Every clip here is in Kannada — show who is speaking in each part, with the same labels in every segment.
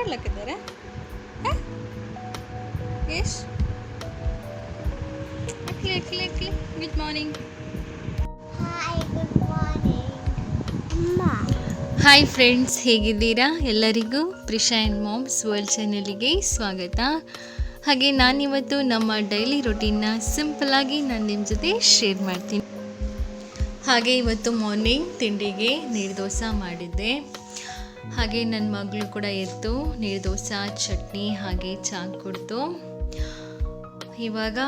Speaker 1: ಮಾಡ್ಲಕ್ಕಿದ್ದಾರೆ ಯಶ್ ಅಕ್ಲಿ ಗುಡ್ ಮಾರ್ನಿಂಗ್. ಹಾಯ್ ಫ್ರೆಂಡ್ಸ್, ಹೇಗಿದ್ದೀರಾ? ಎಲ್ಲರಿಗೂ ಪ್ರಿಷಾ ಆ್ಯಂಡ್ ಮಾಮ್ಸ್ ವರ್ಲ್ಡ್ ಚಾನಲಿಗೆ ಸ್ವಾಗತ. ಹಾಗೆ ನಾನಿವತ್ತು ನಮ್ಮ ಡೈಲಿ ರೊಟೀನ್ನ ಸಿಂಪಲ್ಲಾಗಿ ನಾನು ನಿಮ್ಮ ಜೊತೆ ಶೇರ್ ಮಾಡ್ತೀನಿ. ಹಾಗೆ ಇವತ್ತು ಮಾರ್ನಿಂಗ್ ತಿಂಡಿಗೆ ನೀರು ದೋಸೆ ಮಾಡಿದ್ದೆ. ಹಾಗೆ ನನ್ನ ಮಗಳು ಕೂಡ ಎದ್ದು ನೀರು ದೋಸೆ, ಚಟ್ನಿ ಹಾಗೆ ಚಹಾ ಕುಡ್ದು ಇವಾಗ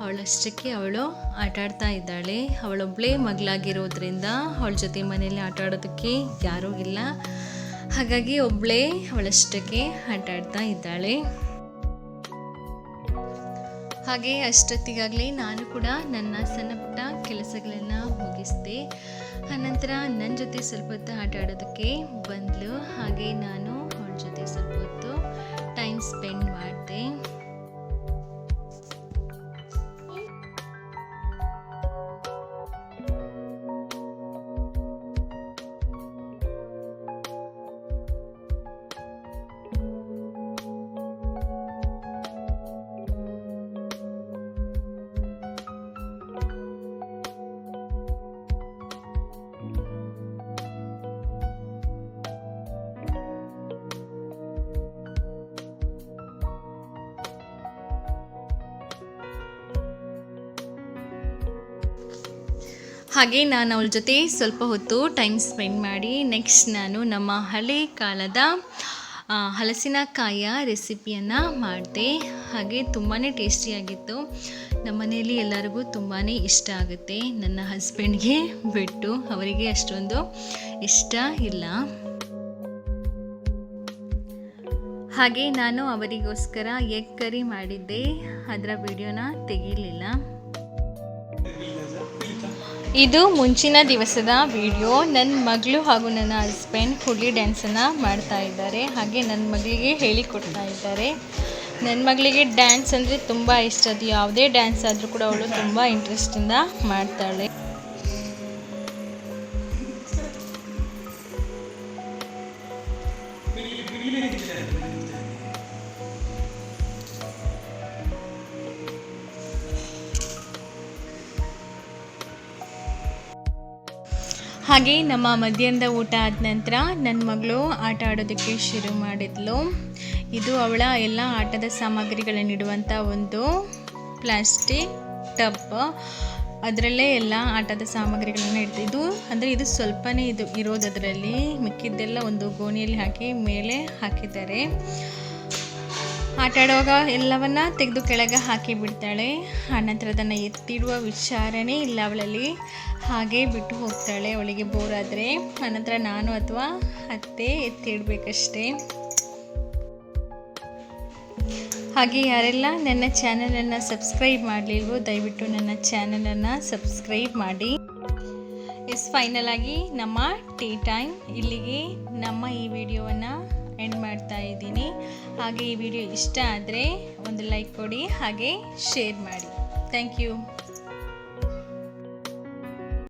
Speaker 1: ಅವಳಷ್ಟಕ್ಕೆ ಅವಳು ಆಟಾಡ್ತಾ ಇದ್ದಾಳೆ. ಅವಳೊಬ್ಬಳೇ ಮಗಳಾಗಿರೋದ್ರಿಂದ ಅವಳ ಜೊತೆ ಮನೇಲಿ ಆಟಾಡೋದಕ್ಕೆ ಯಾರೂ ಇಲ್ಲ. ಹಾಗಾಗಿ ಒಬ್ಬಳೇ ಅವಳಷ್ಟಕ್ಕೆ ಆಟಾಡ್ತಾ ಇದ್ದಾಳೆ. ಹಾಗೆ ಅಷ್ಟೊತ್ತಿಗಾಗಲೇ ನಾನು ಕೂಡ ನನ್ನ ಸಣ್ಣ ಪುಟ್ಟ ಕೆಲಸಗಳನ್ನು ಮುಗಿಸಿದೆ. ಆನಂತರ ನನ್ನ ಜೊತೆ ಸ್ವಲ್ಪ ಹೊತ್ತು ಆಟ ಆಡೋದಕ್ಕೆ ಬಂದಳು. ಹಾಗೆ ನಾನು ಅವಳ ಜೊತೆ ಸ್ವಲ್ಪ ಹೊತ್ತು ಟೈಮ್ ಸ್ಪೆಂಡ್ ಮಾಡಿದೆ. ಹಾಗೆ ನಾನು ಅವಳ ಜೊತೆ ಸ್ವಲ್ಪ ಹೊತ್ತು ಟೈಮ್ ಸ್ಪೆಂಡ್ ಮಾಡಿ ನೆಕ್ಸ್ಟ್ ನಾನು ನಮ್ಮ ಹಳೆ ಕಾಲದ ಹಲಸಿನಕಾಯಿಯ ರೆಸಿಪಿಯನ್ನು ಮಾಡಿದೆ. ಹಾಗೆ ತುಂಬಾ ಟೇಸ್ಟಿಯಾಗಿತ್ತು. ನಮ್ಮ ಮನೆಯಲ್ಲಿ ಎಲ್ಲರಿಗೂ ತುಂಬಾ ಇಷ್ಟ ಆಗುತ್ತೆ. ನನ್ನ ಹಸ್ಬೆಂಡ್ಗೆ ಬಿಟ್ಟು ಅವರಿಗೆ ಅಷ್ಟೊಂದು ಇಷ್ಟ ಇಲ್ಲ. ಹಾಗೆ ನಾನು ಅವರಿಗೋಸ್ಕರ ಎಗ್ ಕರಿ ಮಾಡಿದ್ದೆ. ಅದರ ವಿಡಿಯೋನ ತೆಗೀಲಿಲ್ಲ. ಇದು ಮುಂಚಿನ ದಿವಸದ ವಿಡಿಯೋ. ನನ್ನ ಮಗಳು ಹಾಗೂ ನನ್ನ ಹಸ್ಬೆಂಡ್ ಹುಲಿ ಡ್ಯಾನ್ಸನ್ನು ಮಾಡ್ತಾ ಇದ್ದಾರೆ. ಹಾಗೆ ನನ್ನ ಮಗಳಿಗೆ ಹೇಳಿಕೊಡ್ತಾ ಇದ್ದಾರೆ. ನನ್ನ ಮಗಳಿಗೆ ಡ್ಯಾನ್ಸ್ ಅಂದರೆ ತುಂಬ ಇಷ್ಟ. ಅದು ಯಾವುದೇ ಡ್ಯಾನ್ಸ್ ಆದರೂ ಕೂಡ ಅವಳು ತುಂಬ ಇಂಟ್ರೆಸ್ಟಿಂದ ಮಾಡ್ತಾಳೆ. ಹಾಗೆ ನಮ್ಮ ಮಧ್ಯಾಹ್ನದ ಊಟ ಆದ ನಂತರ ನನ್ನ ಮಗಳು ಆಟ ಆಡೋದಕ್ಕೆ ಶುರು ಮಾಡಿದ್ಲು. ಇದು ಅವಳ ಎಲ್ಲ ಆಟದ ಸಾಮಗ್ರಿಗಳನ್ನಿಡುವಂಥ ಒಂದು ಪ್ಲಾಸ್ಟಿಕ್ ಟಬ್. ಅದರಲ್ಲೇ ಎಲ್ಲ ಆಟದ ಸಾಮಗ್ರಿಗಳನ್ನು ಇಡ್ತಿದ್ದು. ಅಂದರೆ ಇದು ಸ್ವಲ್ಪನೇ ಇರೋದು. ಅದರಲ್ಲಿ ಮಿಕ್ಕಿದ್ದೆಲ್ಲ ಒಂದು ಗೋಣಿಯಲ್ಲಿ ಹಾಕಿ ಮೇಲೆ ಹಾಕಿದ್ದಾರೆ. ಆಟ ಆಡುವಾಗ ಎಲ್ಲವನ್ನ ತೆಗೆದು ಕೆಳಗೆ ಹಾಕಿ ಬಿಡ್ತಾಳೆ. ಆನಂತರ ಅದನ್ನು ಎತ್ತಿಡುವ ವಿಚಾರನೇ ಇಲ್ಲ ಅವಳಲ್ಲಿ. ಹಾಗೆ ಬಿಟ್ಟು ಹೋಗ್ತಾಳೆ ಅವಳಿಗೆ ಬೋರ್ ಆದರೆ. ಆನಂತರ ನಾನು ಅಥವಾ ಅತ್ತೆ ಎತ್ತಿಡಬೇಕಷ್ಟೇ. ಹಾಗೆ ಯಾರೆಲ್ಲ ನನ್ನ ಚಾನಲನ್ನು ಸಬ್ಸ್ಕ್ರೈಬ್ ಮಾಡಲಿಲ್ವೋ ದಯವಿಟ್ಟು ನನ್ನ ಚಾನಲನ್ನು ಸಬ್ಸ್ಕ್ರೈಬ್ ಮಾಡಿ. ಫೈನಲ್ ಆಗಿ ನಮ್ಮ ಟೀ ಟೈಮ್ ಇಲ್ಲಿಗೆ ನಮ್ಮ ಈ ವಿಡಿಯೋವನ್ನು ಎಂಡ್ ಮಾಡ್ತಾ ಇದ್ದೀನಿ. ಹಾಗೆ ಈ ವಿಡಿಯೋ ಇಷ್ಟ ಆದರೆ ಒಂದು ಲೈಕ್ ಕೊಡಿ, ಹಾಗೆ ಶೇರ್ ಮಾಡಿ. Thank you.